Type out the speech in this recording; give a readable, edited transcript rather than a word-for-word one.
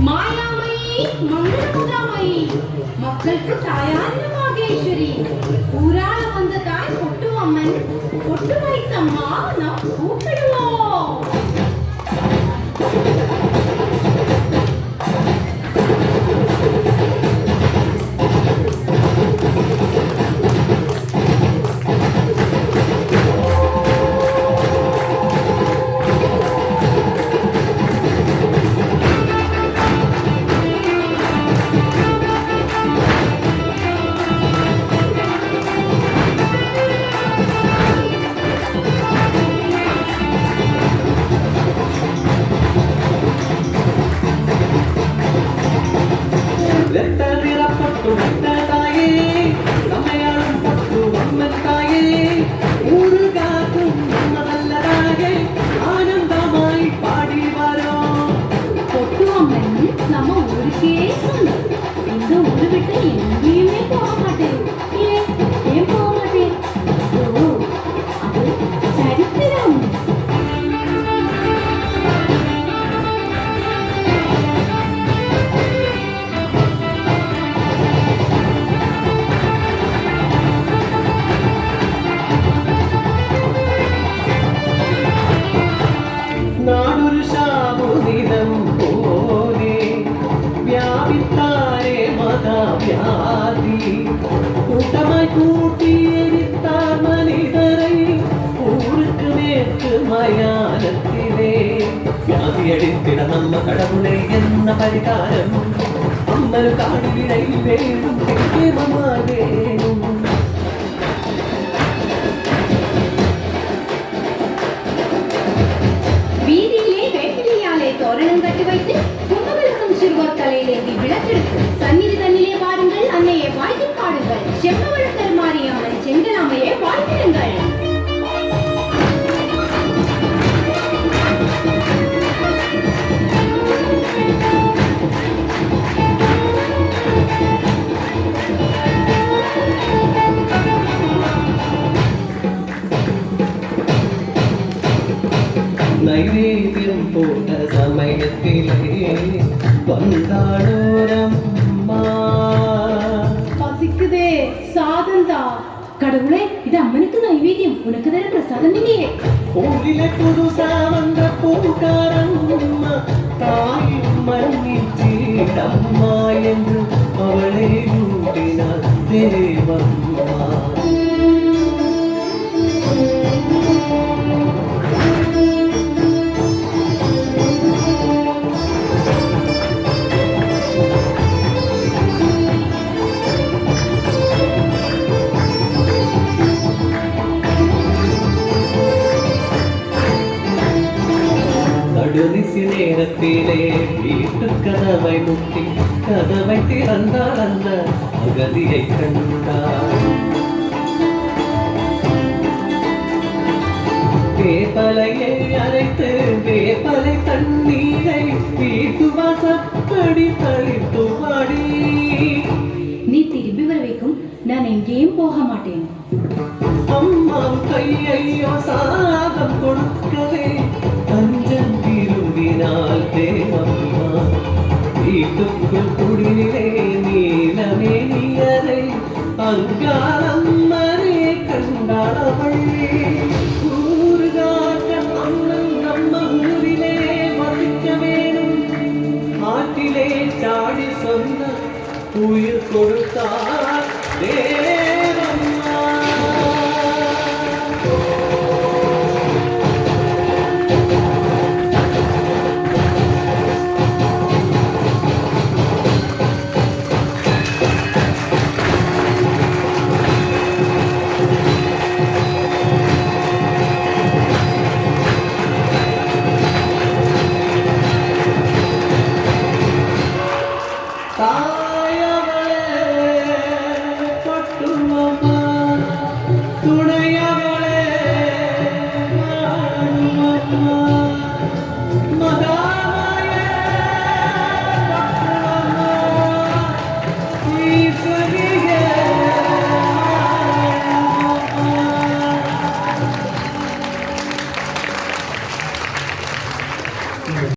மாயாமயி மங்களமுதாமயி மக்களுக்கு தாயான மாகேஸ்வரி ஊரால வந்த தாய் பொட்டு அம்மன் பொட்டு வைத்தம்மா நாம் கூப்பிடுவோம். கூட்டமாய் கூட்டி எரித்தார் மனிதரை ஊருக்கு மேற்கு மயானத்திலே வியாதி அடித்திட நம்ம கடவுளை என்ன பரிகாரம் அம்மரு காடு விடை வேணும் வேணும். வீதியிலே வேப்பிலையாலே தோரணம் கட்டி வைத்து கும்பகலசம் சிறுவர் தலையிலேந்தி விளக்கெடுத்து சந்நிதி தண்ணிலே பாருங்கள் அன்னையை வாழ்த்து பாடுங்கள் செம்மவழக்கர் மாரியம்மன் செங்கலாமையை வாழ்த்திடுங்கள். நைவேத்தியம் போட்ட சமயத்திலே வந்தாளோரம்மா பசிக்குதே சாதந்தா. கடவுளே இது அம்மனுக்கு நைவேத்தியம், உனக்கு தர பிரசாதம் இல்லையே. கோவிலே புதுசா வந்த பூக்காரம்மா தாயும் மன்னிச்சீடம்மா என்று அவளை ஊட்டினார் தேவம்மா. கடைசி நேரத்திலே வீட்டு கதவை முட்டி கதவை திறந்தார் அந்த அகதியை கண்டார். வேப்பலையை அரைத்து வேப்பலை தண்ணீரை வீட்டு வாசப்படி தளித்து பாடி நீ திரும்பி வர வைக்கும் நான் எங்கேயும் போக மாட்டேன். அம்மா கையையோ சாதம் கொடுக்கவே அஞ்சம் திரும்பினால் தேவம்மா வீட்டுக்குள் குடிநிலை நீலமே நீயரை அங்காரம் மரே கண்டாளவள். ஊருகாட்ட அண்ணன் நம்ம ஊரிலே வசிக்க வேணும் ஆற்றிலே சாடி சொன்ன உயிர் கொடுத்தார் தேவம்மா. நீங்கள்